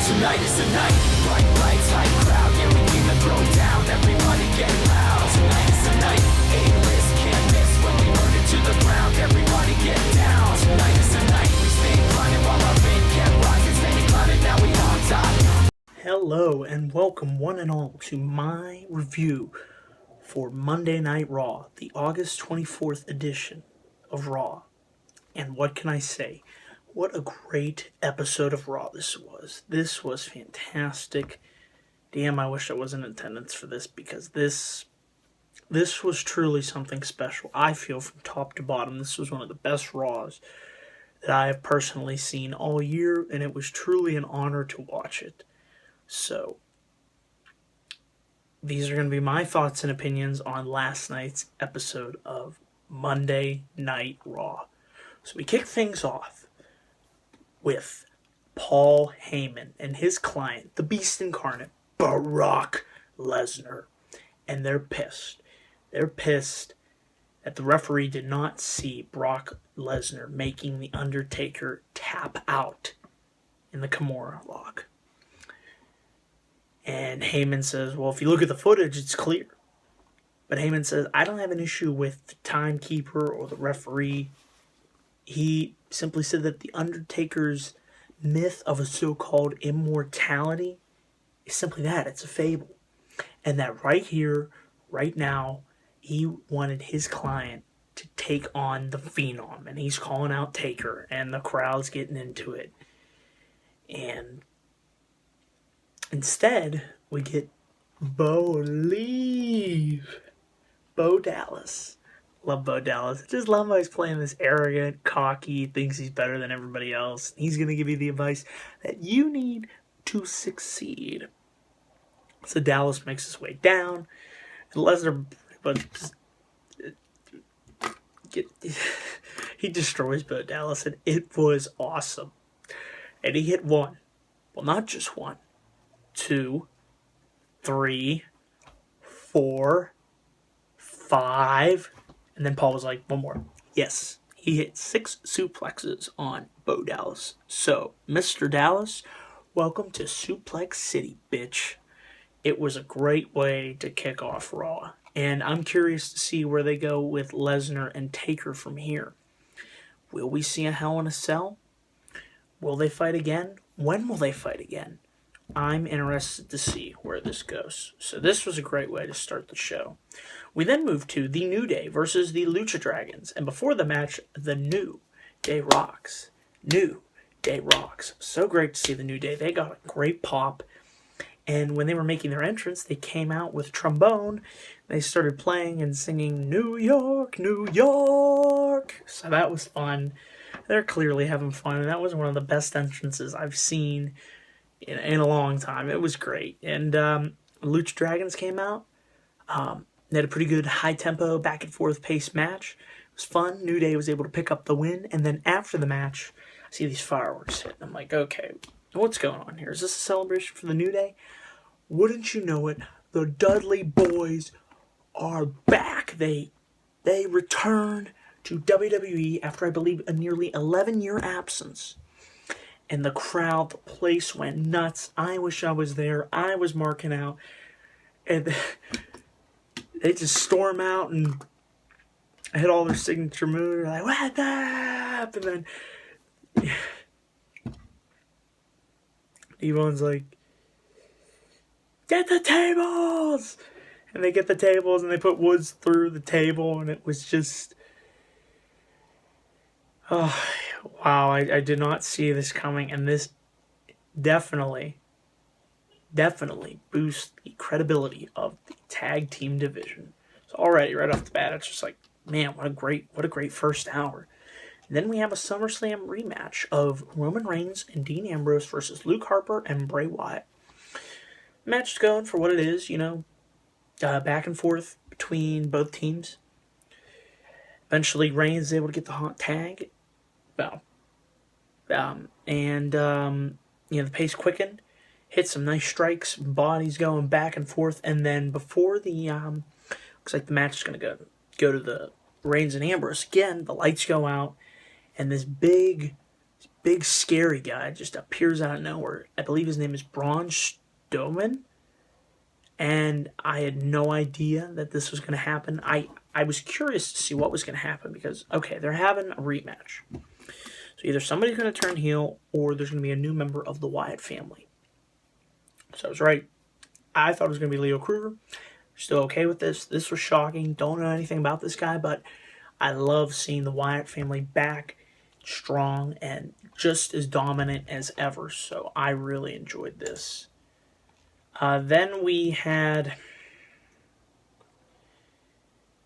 Tonight is the night, bright lights, high crowd, yeah, we came to throw down, everybody get loud. Tonight is the night, A-list, can't miss, when we burn it to the ground, everybody get down. Tonight is the night, we stay climbing while our fame kept rising, steady climbing, now we on top. Hello and welcome one and all to my review for Monday Night Raw, the August 24th edition of Raw. And what can I say? What a great episode of Raw this was. This was fantastic. Damn, I wish I was in attendance for this because this was truly something special. I feel from top to bottom, this was one of the best Raws that I have personally seen all year, and it was truly an honor to watch it. So, these are going to be my thoughts and opinions on last night's episode of Monday Night Raw. So we kick things off with Paul Heyman and his client, the Beast Incarnate, Brock Lesnar. And they're pissed. They're pissed that the referee did not see Brock Lesnar making The Undertaker tap out in the Kimura lock. And Heyman says, well, if you look at the footage, it's clear. But Heyman says, I don't have an issue with the timekeeper or the referee. He simply said that The Undertaker's myth of a so-called immortality is simply that. It's a fable. And that right here, right now, he wanted his client to take on the Phenom. And he's calling out Taker. And the crowd's getting into it. And instead, we get Bo Dallas. Love Bo Dallas. I just love how he's playing this arrogant, cocky, thinks he's better than everybody else. He's going to give you the advice that you need to succeed. So Dallas makes his way down. And Lesnar, he destroys Bo Dallas, and it was awesome. And he hit one. Well, not just one. 2, 3, 4, 5, and then Paul was like, one more. Yes, he hit 6 suplexes on Bo Dallas. So, Mr. Dallas, welcome to Suplex City, bitch. It was a great way to kick off Raw, and I'm curious to see where they go with Lesnar and Taker from here. Will we see a Hell in a Cell? Will they fight again? When will they fight again? I'm interested to see where this goes. So this was a great way to start the show. We then move to the New Day versus the Lucha Dragons. And before the match, the New Day rocks. New Day rocks. So great to see the New Day. They got a great pop. And when they were making their entrance, they came out with trombone. They started playing and singing, New York, New York. So that was fun. They're clearly having fun. And that was one of the best entrances I've seen in a long time. It was great. And Lucha Dragons came out. They had a pretty good high-tempo, back-and-forth pace match. It was fun. New Day was able to pick up the win. And then after the match, I see these fireworks hit. I'm like, okay, what's going on here? Is this a celebration for the New Day? Wouldn't you know it, the Dudley Boys are back. They returned to WWE after, I believe, a nearly 11-year absence. And the crowd, the place went nuts. I wish I was there. I was marking out. And they just storm out and hit all their signature moves. They're like, what up? And then Devon's like, get the tables! And they get the tables and they put Woods through the table. And it was just, oh, wow, I did not see this coming, and this definitely boosts the credibility of the tag team division. So already, right off the bat, it's just like, man, what a great first hour. And then we have a SummerSlam rematch of Roman Reigns and Dean Ambrose versus Luke Harper and Bray Wyatt. Match is going for what it is, back and forth between both teams. Eventually, Reigns is able to get the hot tag. Well, the pace quickened, hit some nice strikes, bodies going back and forth, and then before the, looks like the match is going to go to the Reigns and Ambrose again, the lights go out, and this big big scary guy just appears out of nowhere. I believe his name is Braun Strowman. And I had no idea that this was going to happen. I was curious to see what was going to happen because, okay, they're having a rematch. So either somebody's going to turn heel or there's going to be a new member of the Wyatt family. So I was right. I thought it was going to be Leo Kruger. Still okay with this. This was shocking. Don't know anything about this guy, but I love seeing the Wyatt family back strong and just as dominant as ever. So I really enjoyed this. Then we had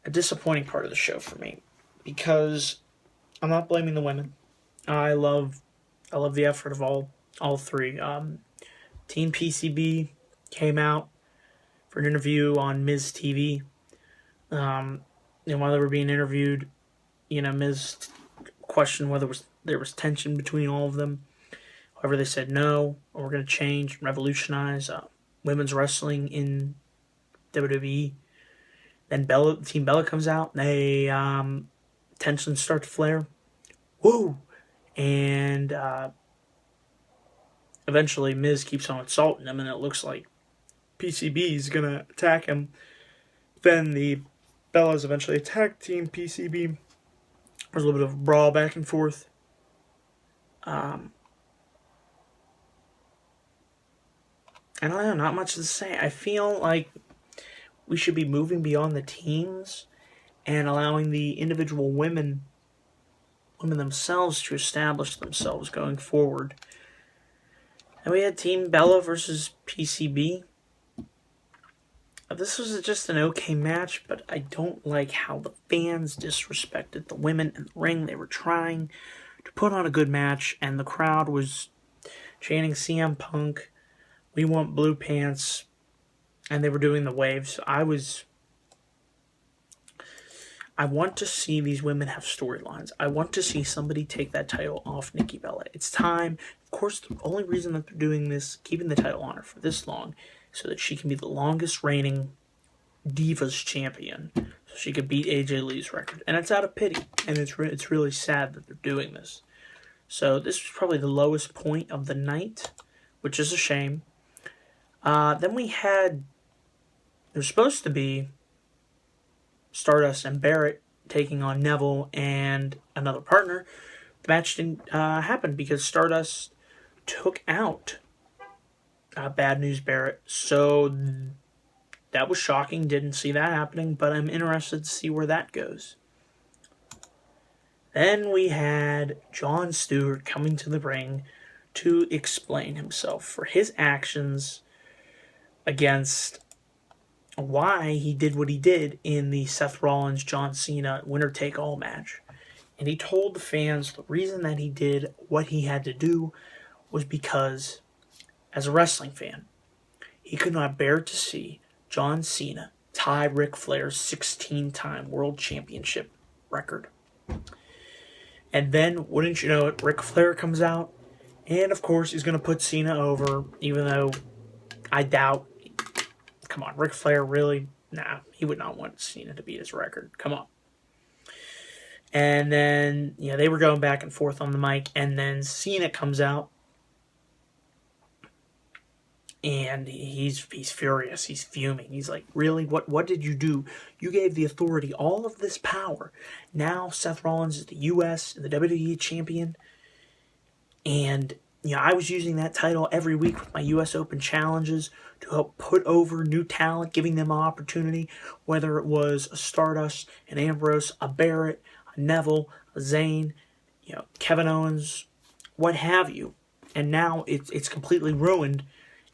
a disappointing part of the show for me because I'm not blaming the women. I love the effort of all three. Team PCB came out for an interview on Miz TV. And while they were being interviewed, Miz questioned whether there was tension between all of them. However, they said no, we're going to change, revolutionize women's wrestling in WWE. Then Team Bella comes out. They tensions start to flare. Woo! And eventually Miz keeps on insulting him, and it looks like PCB is going to attack him. Then the Bellas eventually attack Team PCB. There's a little bit of a brawl back and forth. I don't know, not much to say. I feel like we should be moving beyond the teams and allowing the individual women themselves to establish themselves going forward. And we had Team Bella versus PCB. This was just an okay match, but I don't like how the fans disrespected the women in the ring. They were trying to put on a good match, and the crowd was chanting CM Punk, "We want blue pants," and they were doing the waves. I want to see these women have storylines. I want to see somebody take that title off Nikki Bella. It's time. Of course, the only reason that they're doing this, keeping the title on her for this long, so that she can be the longest reigning Divas champion. So she could beat AJ Lee's record. And it's out of pity. And it's really sad that they're doing this. So this was probably the lowest point of the night, which is a shame. Then we had, there's supposed to be Stardust and Barrett taking on Neville and another partner. The match didn't happen because Stardust took out Bad News Barrett. So that was shocking. Didn't see that happening, but I'm interested to see where that goes. Then we had Jon Stewart coming to the ring to explain himself for his actions against why he did what he did in the Seth Rollins John Cena winner take all match. And he told the fans the reason that he did what he had to do was because, as a wrestling fan, he could not bear to see John Cena tie Ric Flair's 16-time world championship record. And then, wouldn't you know it, Ric Flair comes out, and of course he's going to put Cena over, even though I doubt. Come on, Ric Flair really? Nah, he would not want Cena to beat his record. Come on. And then, they were going back and forth on the mic, and then Cena comes out, and he's furious. He's fuming. He's like, really? What did you do? You gave the Authority all of this power. Now Seth Rollins is the U.S. and the WWE champion, and I was using that title every week with my U.S. Open challenges to help put over new talent, giving them an opportunity, whether it was a Stardust, an Ambrose, a Barrett, a Neville, a Zayn, Kevin Owens, what have you. And now it's completely ruined,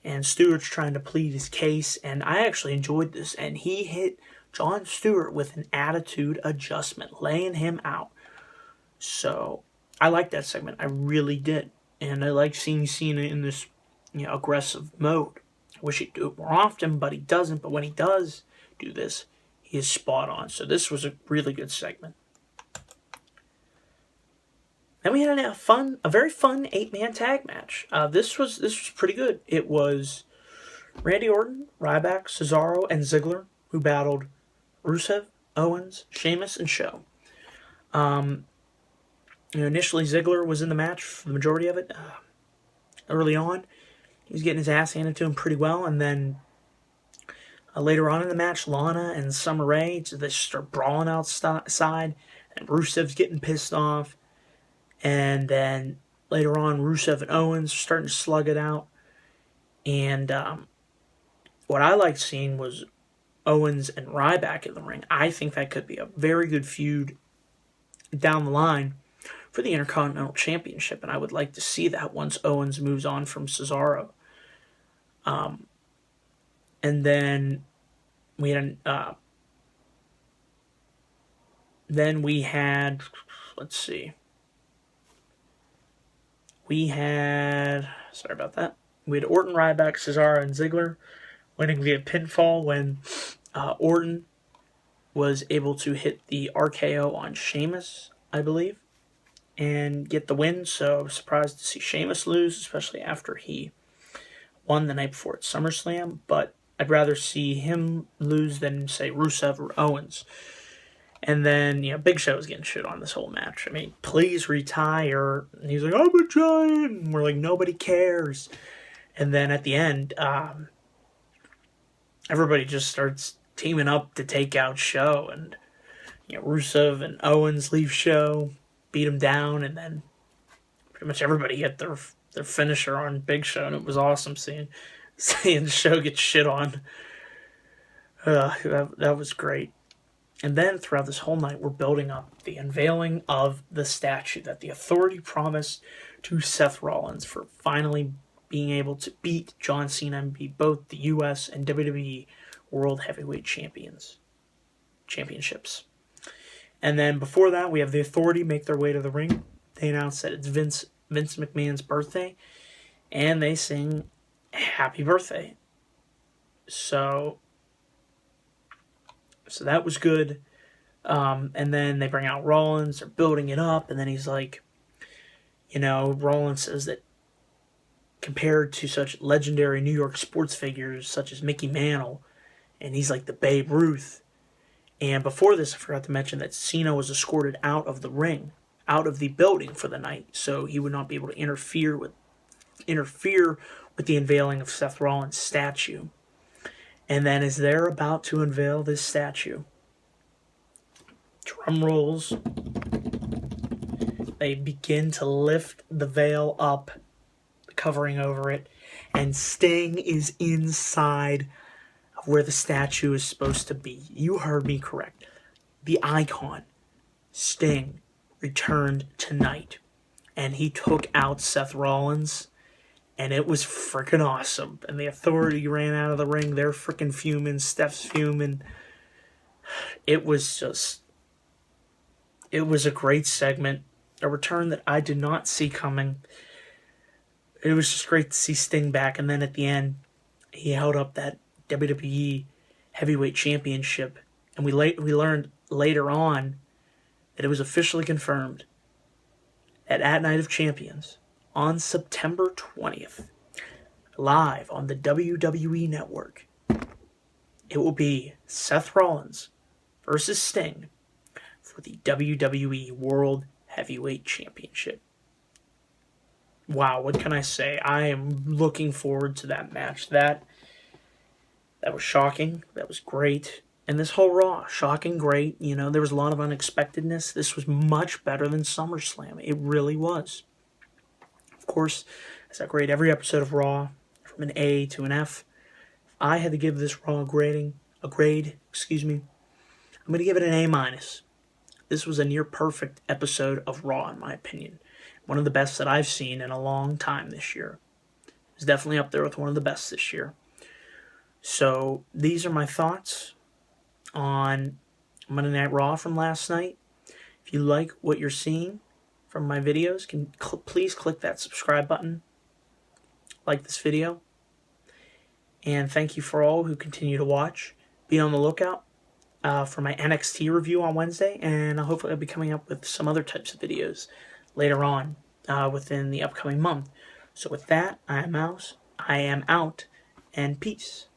and Stewart's trying to plead his case, and I actually enjoyed this, and he hit Jon Stewart with an attitude adjustment, laying him out. So I liked that segment. I really did. And I like seeing Cena in this, aggressive mode. I wish he'd do it more often, but he doesn't. But when he does do this, he is spot on. So this was a really good segment. Then we had a very fun 8-man tag match. This was pretty good. It was Randy Orton, Ryback, Cesaro, and Ziggler who battled Rusev, Owens, Sheamus, and Show. initially Ziggler was in the match for the majority of it. Early on, he was getting his ass handed to him pretty well, and then later on in the match, Lana and Summer Rae, they start brawling outside, and Rusev's getting pissed off. And then later on, Rusev and Owens are starting to slug it out. And what I liked seeing was Owens and Ryback in the ring. I think that could be a very good feud down the line for the Intercontinental Championship, and I would like to see that once Owens moves on from Cesaro. And then we had, let's see. Sorry about that. We had Orton, Ryback, Cesaro, and Ziggler winning via pinfall when Orton was able to hit the RKO on Sheamus, I believe, and get the win. So I was surprised to see Sheamus lose, especially after he won the night before at SummerSlam. But I'd rather see him lose than, say, Rusev or Owens. And then, Big Show was getting shit on this whole match. I mean, please retire. And he's like, I'm a giant. And we're like, nobody cares. And then at the end, everybody just starts teaming up to take out Show. And, Rusev and Owens leave Show, beat him down, and then pretty much everybody hit their finisher on Big Show. And it was awesome seeing the Show get shit on. That was great. And then throughout this whole night, we're building up the unveiling of the statue that the Authority promised to Seth Rollins for finally being able to beat John Cena and be both the U.S. and WWE World Heavyweight Championships. And then before that, we have the Authority make their way to the ring. They announce that it's Vince McMahon's birthday, and they sing Happy Birthday. So that was good. And then they bring out Rollins. They're building it up. And then he's like, Rollins says that compared to such legendary New York sports figures such as Mickey Mantle, and he's like the Babe Ruth. And before this, I forgot to mention that Cena was escorted out of the ring, out of the building for the night, so he would not be able to interfere with the unveiling of Seth Rollins' statue. And then as they're about to unveil this statue, drum rolls, they begin to lift the veil up, covering over it, and Sting is inside of where the statue is supposed to be. You heard me correct. The icon, Sting, returned tonight, and he took out Seth Rollins. And it was freaking awesome. And the Authority ran out of the ring. They're freaking fuming. Steph's fuming. It was a great segment. A return that I did not see coming. It was just great to see Sting back. And then at the end, he held up that WWE Heavyweight Championship. And we learned later on that it was officially confirmed that at Night of Champions, on September 20th, live on the WWE Network, it will be Seth Rollins versus Sting for the WWE World Heavyweight Championship. Wow, what can I say? I am looking forward to that match. That was shocking. That was great. And this whole Raw, shocking, great. There was a lot of unexpectedness. This was much better than SummerSlam. It really was. Of course, as I grade every episode of Raw from an A to an F, if I had to give this Raw a grade, I'm going to give it an A-. This was a near perfect episode of Raw, in my opinion. One of the best that I've seen in a long time this year. It's definitely up there with one of the best this year. So, these are my thoughts on Monday Night Raw from last night. If you like what you're seeing from my videos, please click that subscribe button, like this video, and thank you for all who continue to watch. Be on the lookout for my NXT review on Wednesday, and hopefully I'll be coming up with some other types of videos later on within the upcoming month. So with that, I am out, and peace.